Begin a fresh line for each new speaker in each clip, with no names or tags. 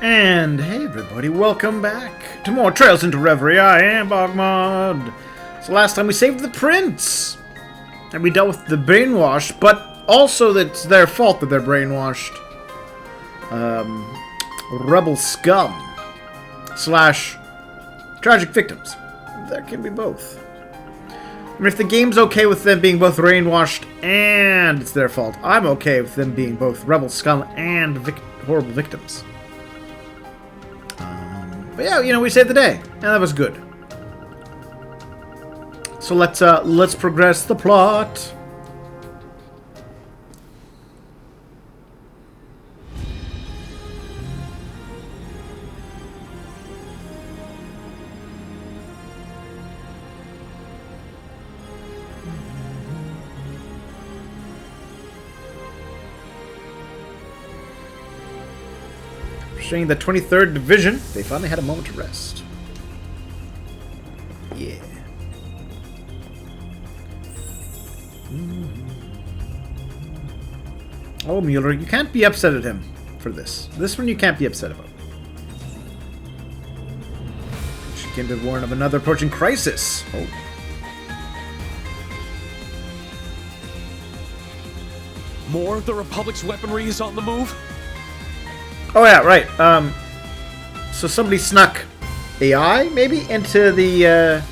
And hey everybody, welcome back to more Trails into Reverie. I am BogMod. So last time we saved the prince, and we dealt with the brainwash, but also that it's their fault that they're brainwashed. Rebel scum slash tragic victims. There can be both. I mean, if the game's okay with them being both brainwashed and it's their fault, I'm okay with them being both rebel scum and horrible victims. But yeah, you know, we saved the day, and that was good. So let's progress the plot. Pursuing the 23rd Division, they finally had a moment to rest. Yeah. Oh, Mueller, you can't be upset at him for this. This one you can't be upset about. She came to warn of another approaching crisis. Oh.
More of the Republic's weaponry is on the move?
Oh yeah, right. So somebody snuck AI, maybe, into the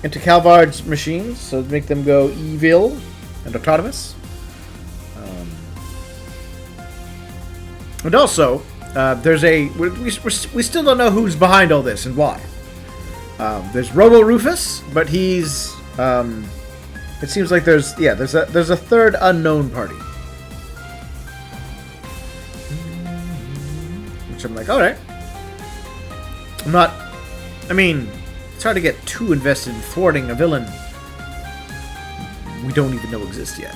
into Calvard's machines, so to make them go evil and autonomous. And also, there's we still don't know who's behind all this and why. There's Robo Rufus, but he's it seems like there's a third unknown party. I'm like, alright. I mean, it's hard to get too invested in thwarting a villain we don't even know exists yet.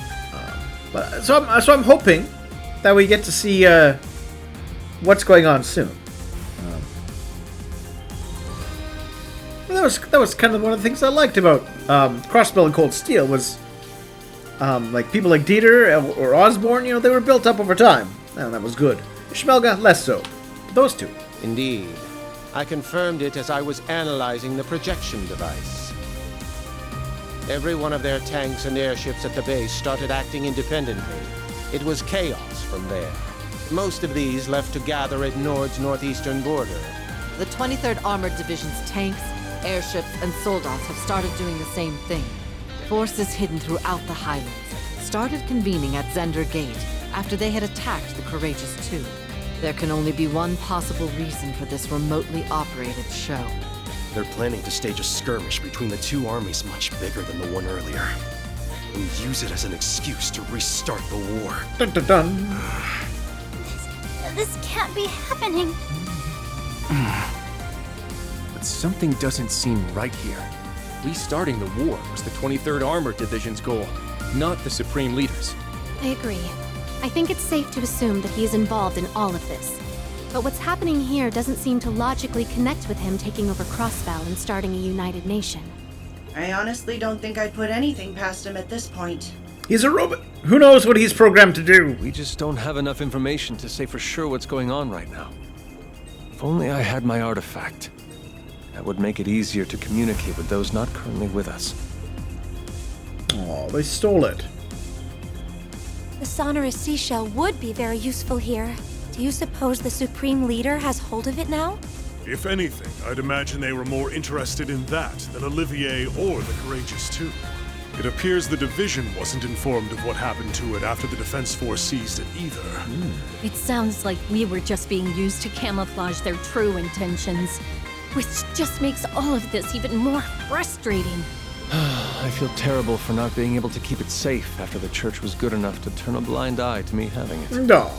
So I'm hoping that we get to see what's going on soon. That was kind of one of the things I liked about Crossbell and Cold Steel was like people like Dieter or Osborne, you know, they were built up over time. And that was good. Schmelga, less so. Those two.
Indeed. I confirmed it as I was analyzing the projection device. Every one of their tanks and airships at the base started acting independently. It was chaos from there. Most of these left to gather at Nord's northeastern border.
The 23rd Armored Division's tanks, airships, and soldats have started doing the same thing. Forces hidden throughout the Highlands started convening at Zender Gate after they had attacked the Courageous II. There can only be one possible reason for this remotely operated show.
They're planning to stage a skirmish between the two armies much bigger than the one earlier. And use it as an excuse to restart the war.
Dun dun dun.
This can't be happening.
But something doesn't seem right here. Restarting the war was the 23rd Armored Division's goal, not the Supreme Leader's.
I agree. I think it's safe to assume that he is involved in all of this. But what's happening here doesn't seem to logically connect with him taking over Crossbell and starting a united nation.
I honestly don't think I'd put anything past him at this point.
He's a robot. Who knows what he's programmed to do?
We just don't have enough information to say for sure what's going on right now. If only I had my artifact. That would make it easier to communicate with those not currently with us.
Oh, they stole it.
The sonorous seashell would be very useful here. Do you suppose the Supreme Leader has hold of it now?
If anything, I'd imagine they were more interested in that than Olivier or the Courageous II. It appears the Division wasn't informed of what happened to it after the Defense Force seized it either.
It sounds like we were just being used to camouflage their true intentions, which just makes all of this even more frustrating.
I feel terrible for not being able to keep it safe after the church was good enough to turn a blind eye to me having it.
No.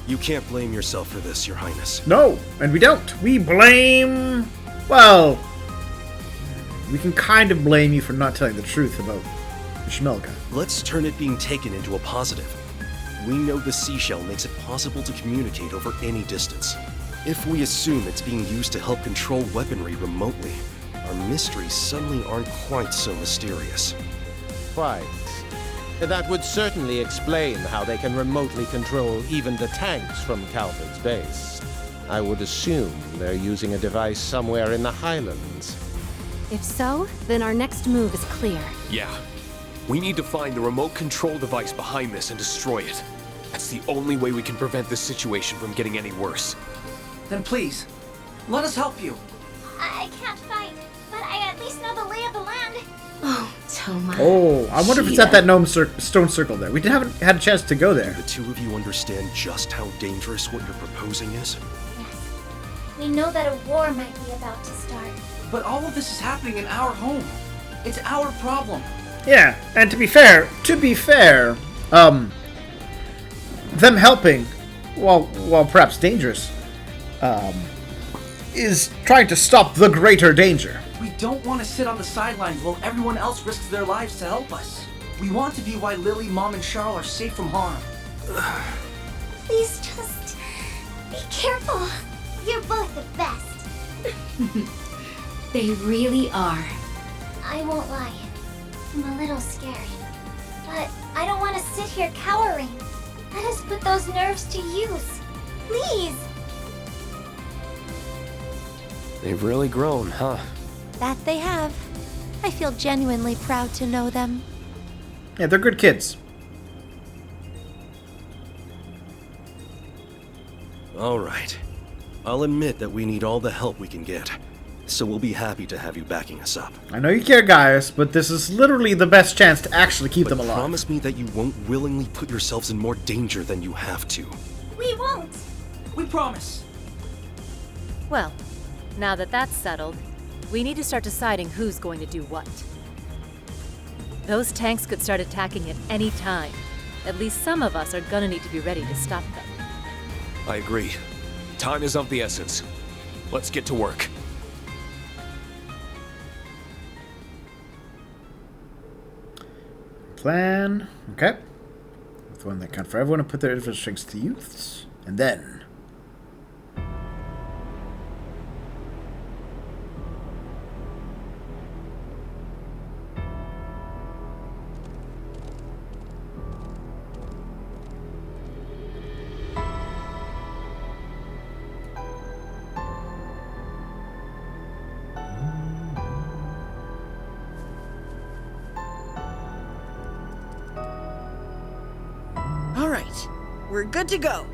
You can't blame yourself for this, Your Highness.
No, and we don't. We blame... Well, we can kind of blame you for not telling the truth about Schmelga.
Let's turn it being taken into a positive. We know the seashell makes it possible to communicate over any distance. If we assume it's being used to help control weaponry remotely, our mysteries suddenly aren't quite so mysterious.
Quite. That would certainly explain how they can remotely control even the tanks from Calvard's base. I would assume they're using a device somewhere in the Highlands.
If so, then our next move is clear.
Yeah. We need to find the remote control device behind this and destroy it. That's the only way we can prevent this situation from getting any worse.
Then please, let us help you.
I can't fight, but I at least know the lay of the land. Oh, Toma.
Oh, I wonder if it's at that stone circle there. We haven't had a chance to go there.
Do the two of you understand just how dangerous what you're proposing is?
Yes. We know that a war might be about to start.
But all of this is happening in our home. It's our problem.
Yeah, and to be fair, them helping, while perhaps dangerous, is trying to stop the greater danger.
We don't want to sit on the sidelines while everyone else risks their lives to help us. We want to be why Lily, Mom, and Charles are safe from harm.
Please just be careful. You're both the best.
They really are.
I won't lie. I'm a little scared. But I don't want to sit here cowering. Let us put those nerves to use. Please.
They've really grown, huh?
That they have. I feel genuinely proud to know them.
Yeah, they're good kids.
All right. I'll admit that we need all the help we can get. So we'll be happy to have you backing us up.
I know you care, Gaius, but this is literally the best chance to actually keep them alive.
Promise me that you won't willingly put yourselves in more danger than you have to.
We won't.
We promise.
Well, now that that's settled, we need to start deciding who's going to do what. Those tanks could start attacking at any time. At least some of us are gonna need to be ready to stop them.
I agree. Time is of the essence. Let's get to work.
Plan. Okay. With one that count for everyone and put their individual strengths to use. And then.
All right, we're good to go.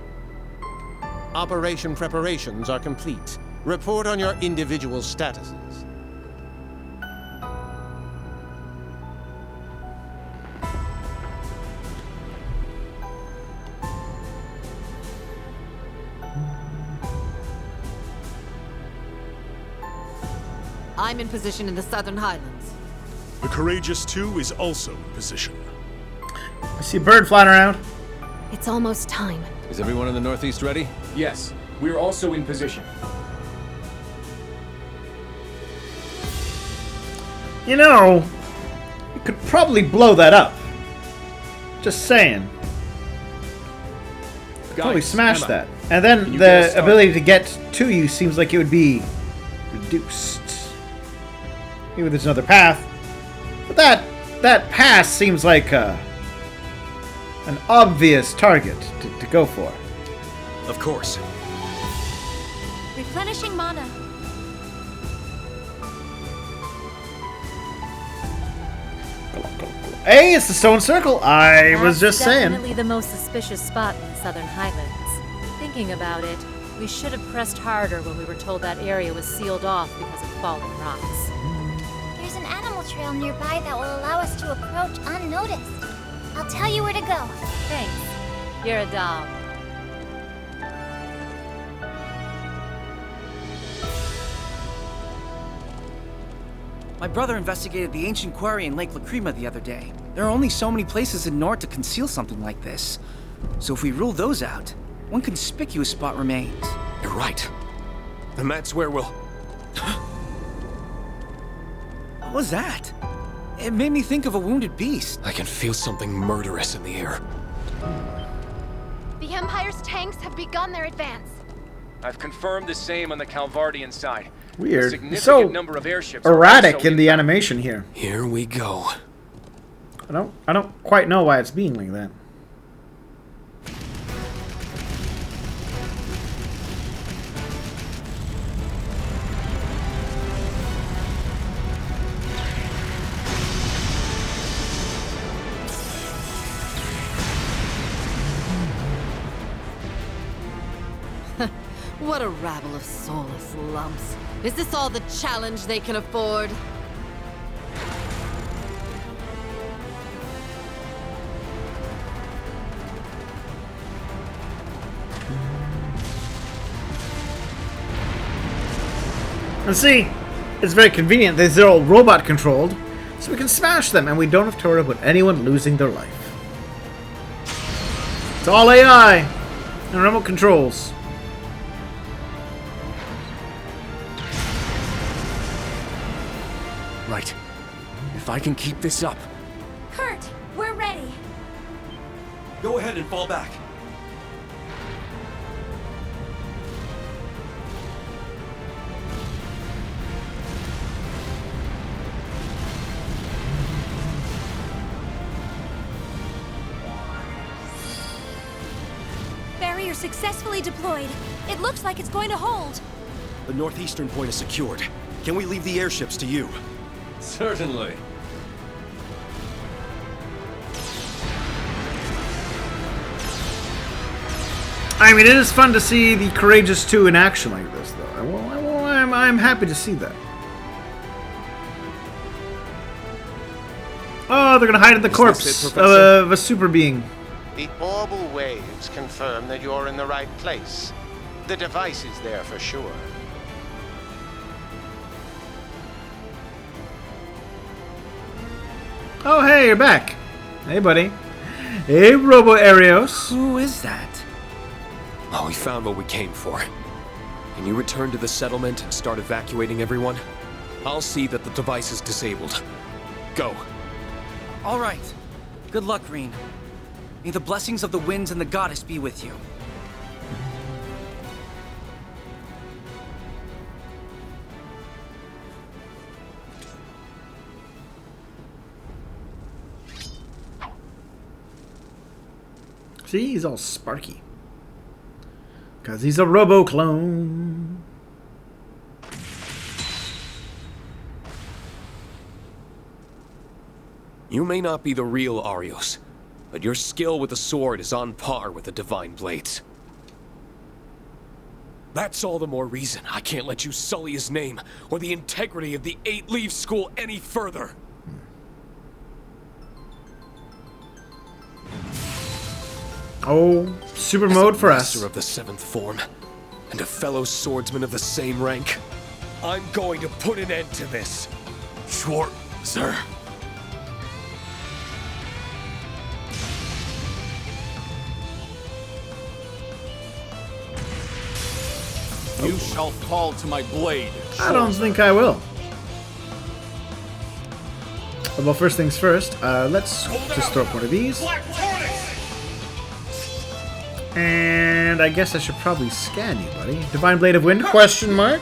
Operation preparations are complete. Report on your individual statuses.
I'm in position in the Southern Highlands.
The Courageous 2 is also in position.
I see a bird flying around.
It's almost time.
Is everyone in the Northeast ready?
Yes, we're also in position.
You know, you could probably blow that up. Just saying. Probably smash
Emma,
that. And then
you get us
the
started?
ability to get to you seems like it would be reduced. Maybe there's another path. But that pass seems like an obvious target to go for.
Of course.
Replenishing mana.
Hey, it's the stone circle. I was just saying.
Definitely the most suspicious spot in the Southern Highlands. Thinking about it, we should have pressed harder when we were told that area was sealed off because of fallen rocks.
There's an animal trail nearby that will allow us to approach unnoticed. I'll tell you where to go.
Thanks. You're a doll.
My brother investigated the ancient quarry in Lake Lacrima the other day. There are only so many places in Nord to conceal something like this. So if we rule those out, one conspicuous spot remains.
You're right. And that's where we'll...
What was that? It made me think of a wounded beast.
I can feel something murderous in the air.
The Empire's tanks have begun their advance.
I've confirmed the same on the Calvardian side. A
Weird.
significant
So
number of airships are
erratic
also
in the
inbound.
animation here.
Here we go.
I don't quite know why it's being like that.
What a rabble of soulless lumps. Is this all the challenge they can afford?
And see, it's very convenient. They're all robot controlled, so we can smash them and we don't have to worry about anyone losing their life. It's all AI and remote controls.
Right. If I can keep this up.
Kurt, we're ready.
Go ahead and fall back.
Barrier successfully deployed. It looks like it's going to hold.
The northeastern point is secured. Can we leave the airships to you?
Certainly.
I mean, it is fun to see the Courageous 2 in action like this, though. I'm happy to see that. Oh, they're gonna hide in the corpse of a super being.
The orbal waves confirm that you're in the right place. The device is there for sure.
Oh, hey, you're back. Hey, buddy. Hey, Robo Arios.
Who is that?
Oh, we found what we came for. Can you return to the settlement and start evacuating everyone? I'll see that the device is disabled. Go.
All right. Good luck, Rean. May the blessings of the winds and the goddess be with you.
See, he's all sparky. Because he's a robo-clone.
You may not be the real Arios, but your skill with the sword is on par with the Divine Blades. That's all the more reason I can't let you sully his name or the integrity of the 8 Leaf School any further.
Oh, super mode for us.
Master of the 7th form, and a fellow swordsman of the same rank, I'm going to put an end to this. Sure, sir.
You shall fall to my blade.
I don't think I will. Well, first things first, let's just throw up one of these. And I guess I should probably scan you, buddy. Divine Blade of Wind, question mark?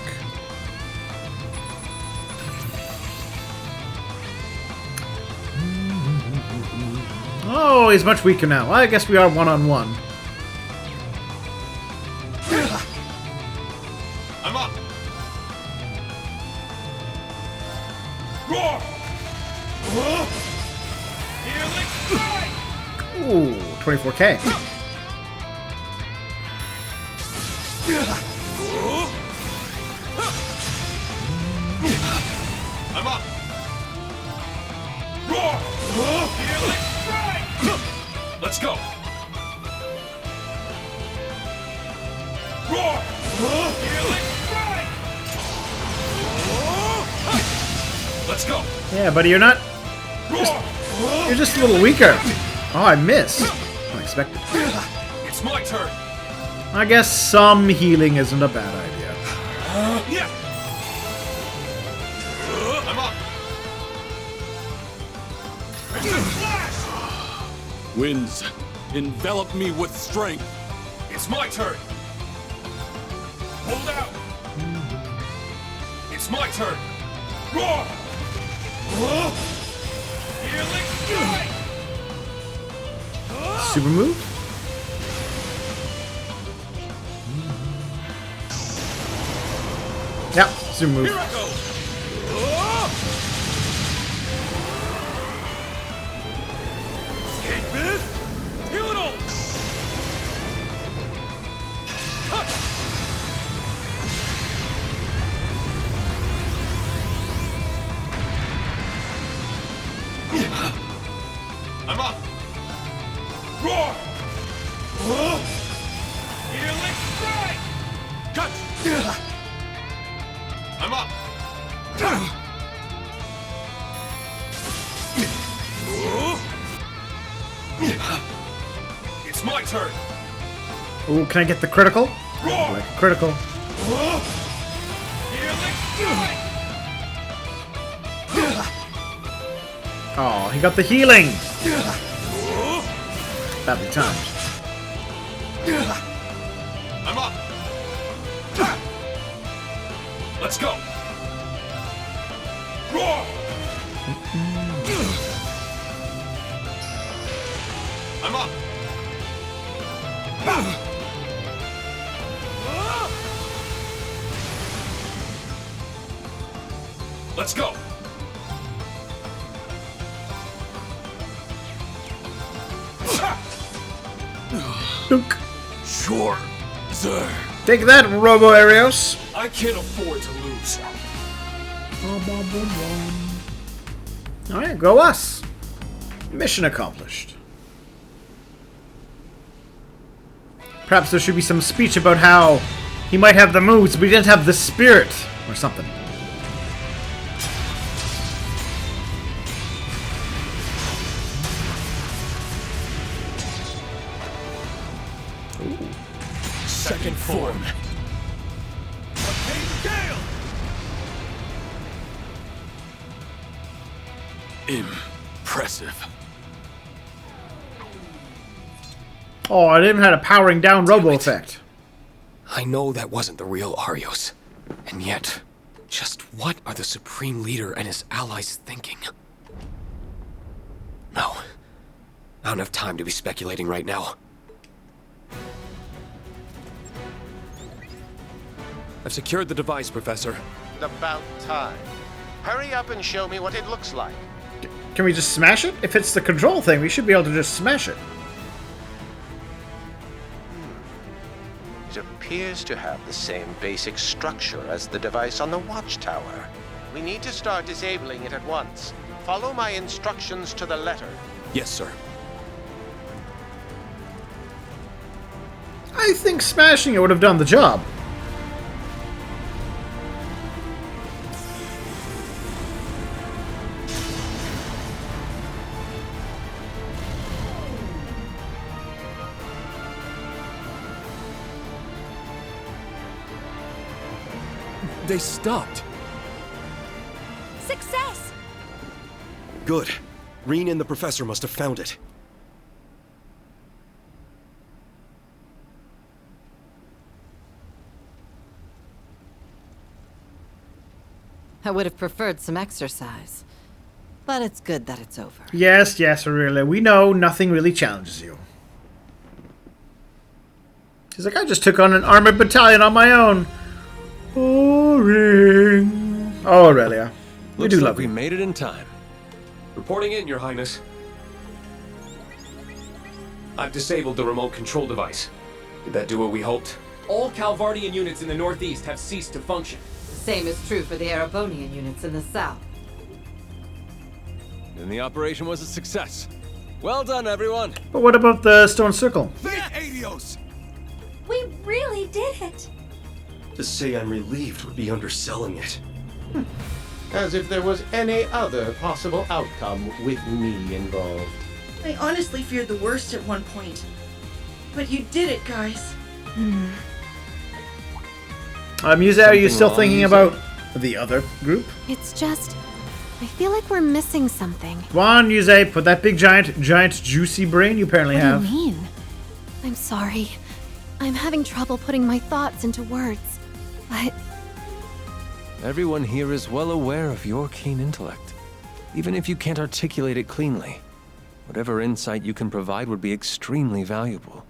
Oh, he's much weaker now. Well, I guess we are one-on-one.
I'm up. Roar!
Ooh, 24K.
I'm up. Roar! Let's go. Roar! Let's go.
Yeah, buddy, you're not. You're just a little weaker. Oh, I missed. Unexpected.
It's my turn.
I guess some healing isn't a bad idea.
Yeah. I'm up. Winds, envelop me with strength. It's my turn. Hold out. It's my turn. Roar.
Super move? Yep, super move.
Here I go. Escape this. Heal it all. I'm up. Roar. Healing strike. Cut. I'm up. It's my turn.
Ooh, can I get the critical?
Roar.
Like a critical.
Healing strike.
Oh, he got the healing. Badly timed.
I'm up. Let's go. Roar. I'm up. Let's go.
Dunk.
Sure, sir.
Take that, Robo Arios.
I can't afford to lose.
Alright, go us. Mission accomplished. Perhaps there should be some speech about how he might have the moves, but he didn't have the spirit, or something.
Second form. Impressive.
Oh, I didn't even had a powering down Robo effect.
I know that wasn't the real Arios. And yet, just what are the Supreme Leader and his allies thinking? No. I don't have time to be speculating right now. I've secured the device, Professor.
About time. Hurry up and show me what it looks like.
Can we just smash it? If it's the control thing, we should be able to just smash it.
It appears to have the same basic structure as the device on the watchtower. We need to start disabling it at once. Follow my instructions to the letter.
Yes, sir.
I think smashing it would have done the job.
They stopped.
Success!
Good. Reen and the professor must have found it.
I would have preferred some exercise. But it's good that it's over.
Yes, yes, Aurelia. We know nothing really challenges you. She's like, I just took on an armored battalion on my own. Boring. Oh, Aurelia. We
Looks
do
like
love
we
you.
made it in time.
Reporting in, Your Highness. I've disabled the remote control device. Did that do what we hoped?
All Calvardian units in the northeast have ceased to function.
The same is true for the Erebonian units in the south.
And the operation was a success. Well done, everyone.
But what about the stone circle?
Adios!
We really did it.
To say I'm relieved would be underselling it.
As if there was any other possible outcome with me involved.
I honestly feared the worst at one point. But you did it, guys.
Muse, are you still
wrong,
thinking
Muse?
about the other group?
It's just, I feel like we're missing something.
Come on, Muse, put that big giant juicy brain you apparently
What
have.
do you mean? I'm sorry. I'm having trouble putting my thoughts into words. But
Everyone here is well aware of your keen intellect. Even if you can't articulate it cleanly, whatever insight you can provide would be extremely valuable.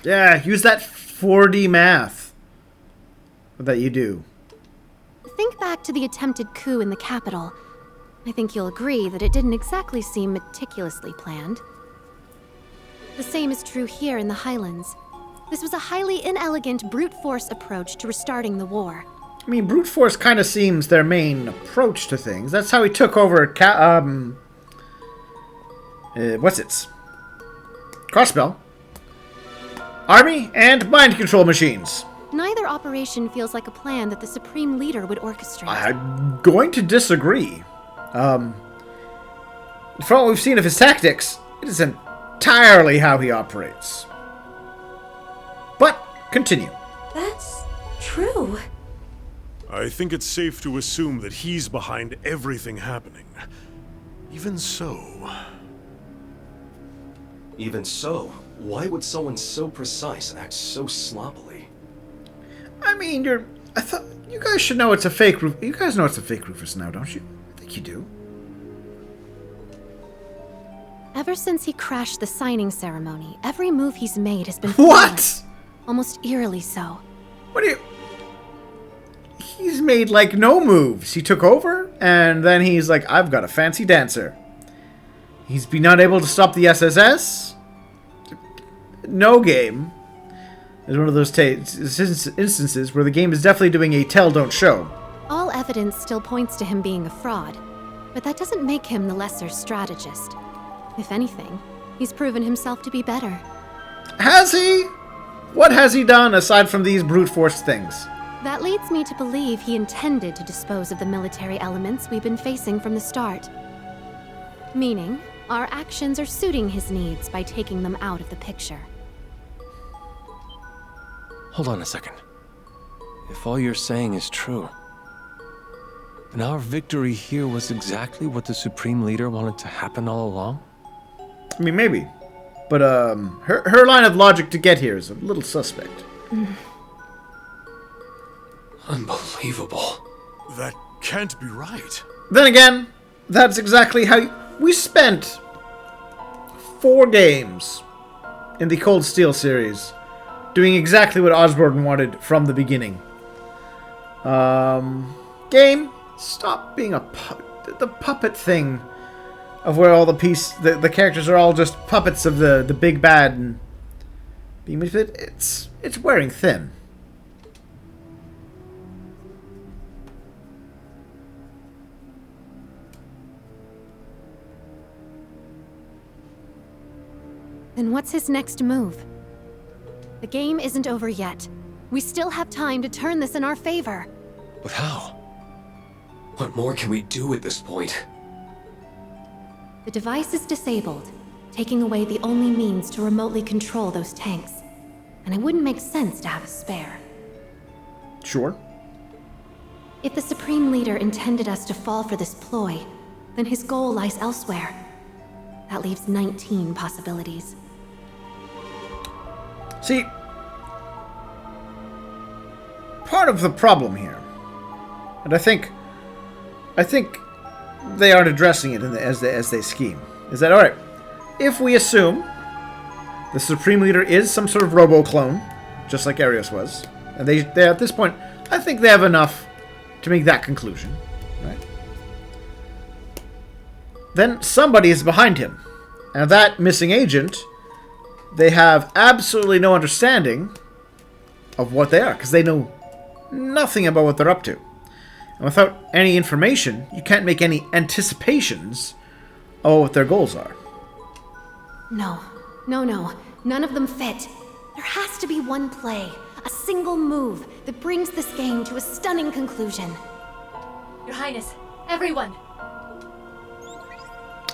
Yeah, use that 4D math that you do.
Think back to the attempted coup in the capital. I think you'll agree that it didn't exactly seem meticulously planned. The same is true here in the Highlands. This was a highly inelegant brute force approach to restarting the war.
I mean, brute force kind of seems their main approach to things. That's how he took over Crossbell. Army and mind control machines.
Neither operation feels like a plan that the Supreme Leader would orchestrate.
I'm going to disagree. From what we've seen of his tactics, it is entirely how he operates. But, continue.
That's true.
I think it's safe to assume that he's behind everything happening. Even so...
Even so, why would someone so precise act so sloppily?
I mean, I thought you guys should know it's a fake roof. You guys know it's a fake Rufus now, don't you? I think you do.
Ever since he crashed the signing ceremony, every move he's made has been
What?
flawless. Almost eerily so.
What do you... He's made, like, no moves. He took over, and then he's like, I've got a fancy dancer. He's been unable to stop the SSS. No game is one of those instances where the game is definitely doing a tell, don't show.
All evidence still points to him being a fraud, but that doesn't make him the lesser strategist. If anything, he's proven himself to be better.
Has he? What has he done aside from these brute force things?
That leads me to believe he intended to dispose of the military elements we've been facing from the start. Meaning, our actions are suiting his needs by taking them out of the picture.
Hold on a second. If all you're saying is true, then our victory here was exactly what the Supreme Leader wanted to happen all along?
I mean, maybe. But, her line of logic to get here is a little suspect.
Unbelievable.
That can't be right.
Then again, that's exactly how... We spent 4 games in the Cold Steel series doing exactly what Osborne wanted from the beginning. Game, stop being the puppet thing of where all the characters are all just puppets of the big bad and being manipulated. It's wearing thin.
Then what's his next move? The game isn't over yet. We still have time to turn this in our favor.
But how? What more can we do at this point?
The device is disabled, taking away the only means to remotely control those tanks. And it wouldn't make sense to have a spare.
Sure.
If the Supreme Leader intended us to fall for this ploy, then his goal lies elsewhere. That leaves 19 possibilities.
See, part of the problem here, and I think they aren't addressing it as they scheme, is that, alright, if we assume the Supreme Leader is some sort of robo-clone, just like Arios was, and they at this point, I think they have enough to make that conclusion, right? Then somebody is behind him, and that missing agent, they have absolutely no understanding of what they are, because they know nothing about what they're up to. And without any information, you can't make any anticipations of what their goals are.
No. None of them fit. There has to be one play, a single move that brings this game to a stunning conclusion.
Your Highness, everyone!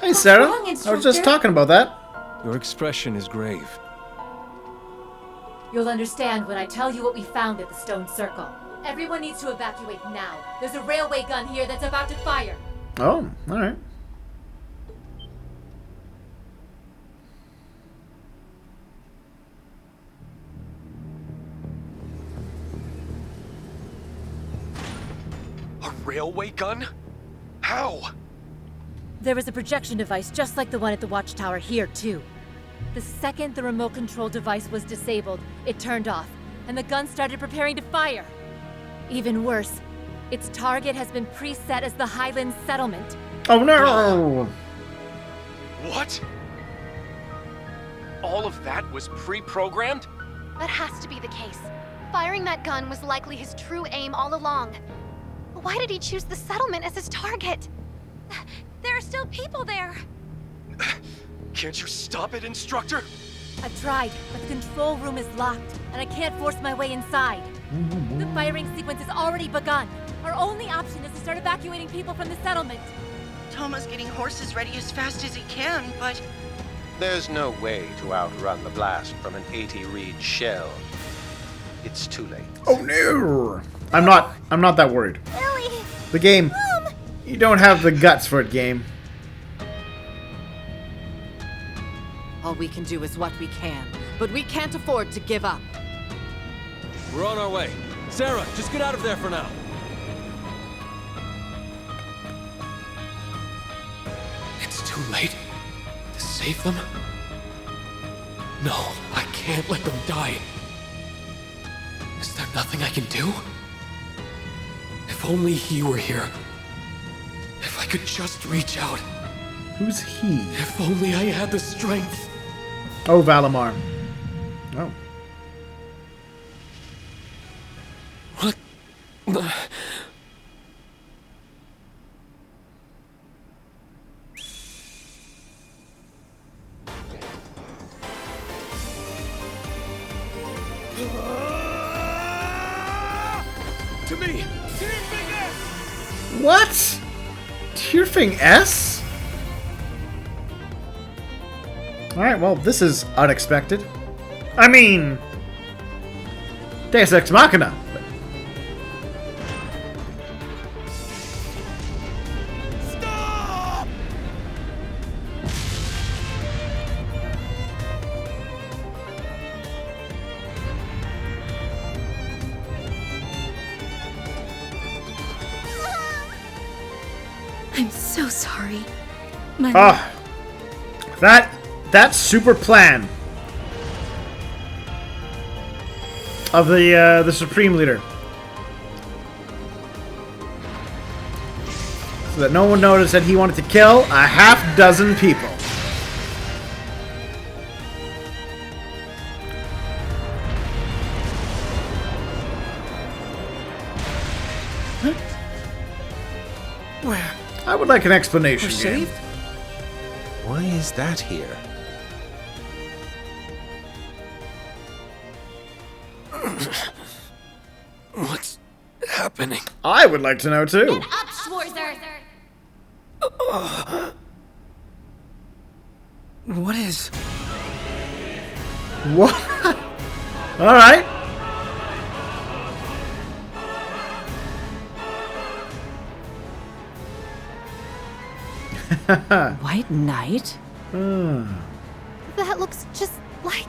Hey, Sarah.
wrong,
I was just talking about that.
Your expression is grave.
You'll understand when I tell you what we found at the Stone Circle. Everyone needs to evacuate now. There's a railway gun here that's about to fire.
Oh, alright.
A railway gun? How?
There was a projection device just like the one at the watchtower here, too. The second the remote control device was disabled, it turned off, and the gun started preparing to fire. Even worse, its target has been preset as the Highlands settlement.
Oh no!
What? All of that was pre-programmed?
That has to be the case. Firing that gun was likely his true aim all along. Why did he choose the settlement as his target? There are still people there.
Can't you stop it, Instructor?
I've tried, but the control room is locked, and I can't force my way inside. The firing sequence has already begun. Our only option is to start evacuating people from the settlement.
Thomas getting horses ready as fast as he can, but...
There's no way to outrun the blast from an 80-reed shell. It's too late.
Oh no! I'm not that worried.
Ellie!
The game.
Mom!
You don't have the guts for it, game.
All we can do is what we can, but we can't afford to give up.
We're on our way. Sarah, just get out of there for now.
It's too late to save them? No, I can't let them die. Is there nothing I can do? If only he were here. If I could just reach out.
Who's he?
If only I had the strength.
Oh, Valimar. Oh.
What the...
To me!
What? Tearfing S? Alright, well, this is unexpected. I mean... Deus Ex Machina.
Stop!
I'm so sorry. My
Ah, that super plan of the Supreme Leader, so that no one noticed that he wanted to kill a half-dozen people.
Where?
I would like an explanation.
We're
game.
saved?
Why is that here?
What's happening?
I would like to know too.
Up, Schwarzer!
What is?
What? All right.
White Knight?
That looks just like...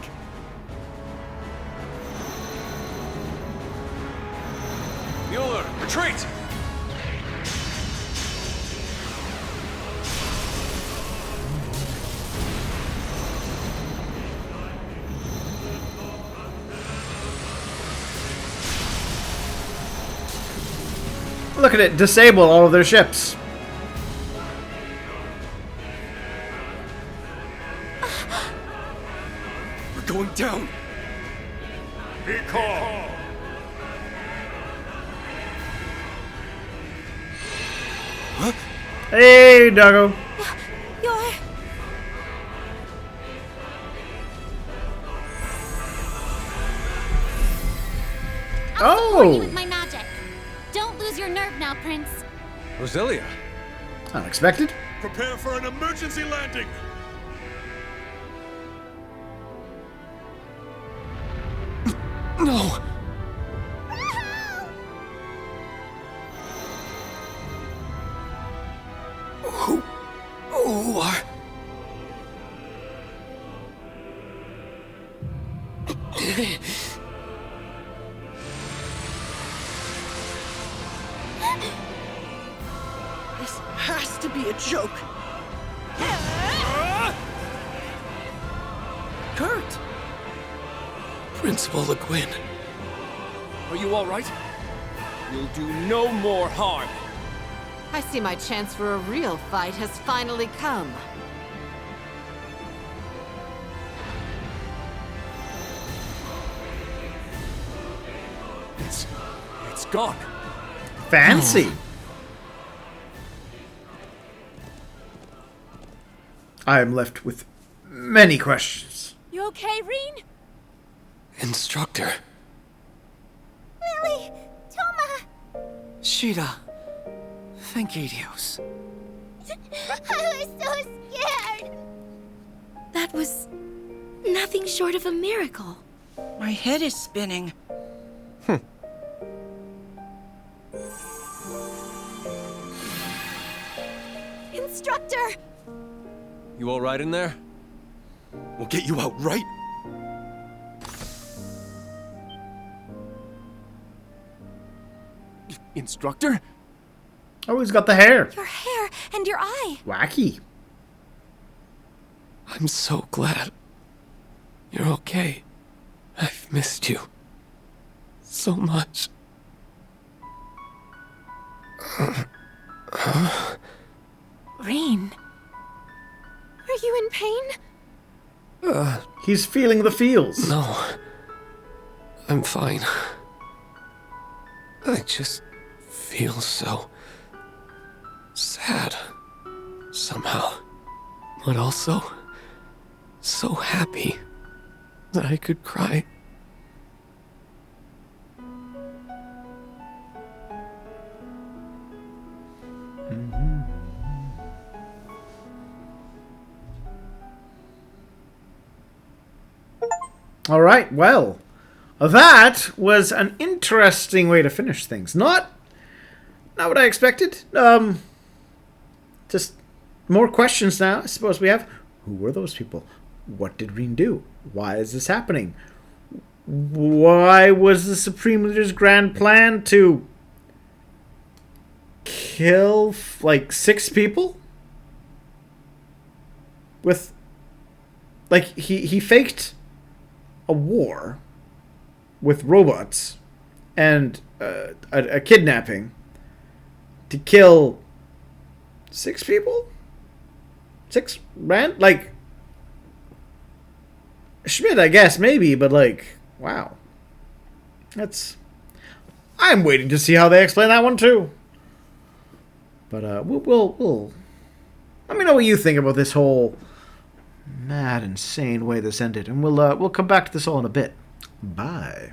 Mueller, retreat!
Look at it, disable all of their ships.
We're going down.
Be calm.
Huh?
Hey, Doggo.
You're...
Support you with
Oh,
my magic. Don't lose your nerve now, Prince.
Roselia.
unexpected.
Prepare for an emergency landing.
No! Who are...
This has to be a joke. Kurt!
Principal Le Guin.
Are you all right? You'll do no more harm.
I see my chance for a real fight has finally come.
It's gone.
Fancy. I am left with many questions.
You okay, Reen?
Instructor.
Lily! Toma!
Sheeta. Thank you, Dios.
I was so scared! That was nothing short of a miracle.
My head is spinning.
Instructor!
You all right in there?
We'll get you out right.
Instructor?
Oh, he's got the hair.
Your hair and your eye.
Wacky.
I'm so glad you're okay. I've missed you so much.
Reen. Are you in pain?
He's feeling the feels.
No. I'm fine. I just feel so sad somehow, but also so happy that I could cry.
All right, well, that was an interesting way to finish things. Not what I expected. Just more questions now, I suppose we have. Who were those people? What did Reen do? Why is this happening? Why was the Supreme Leader's grand plan to kill, like, 6 people? With, like, he faked a war with robots and a kidnapping to kill 6 people? 6 rand? Like, Schmidt, I guess, maybe, but, like, wow. That's... I'm waiting to see how they explain that one, too. But, we'll... Let me know what you think about this whole mad, insane way this ended, and we'll come back to this all in a bit. Bye.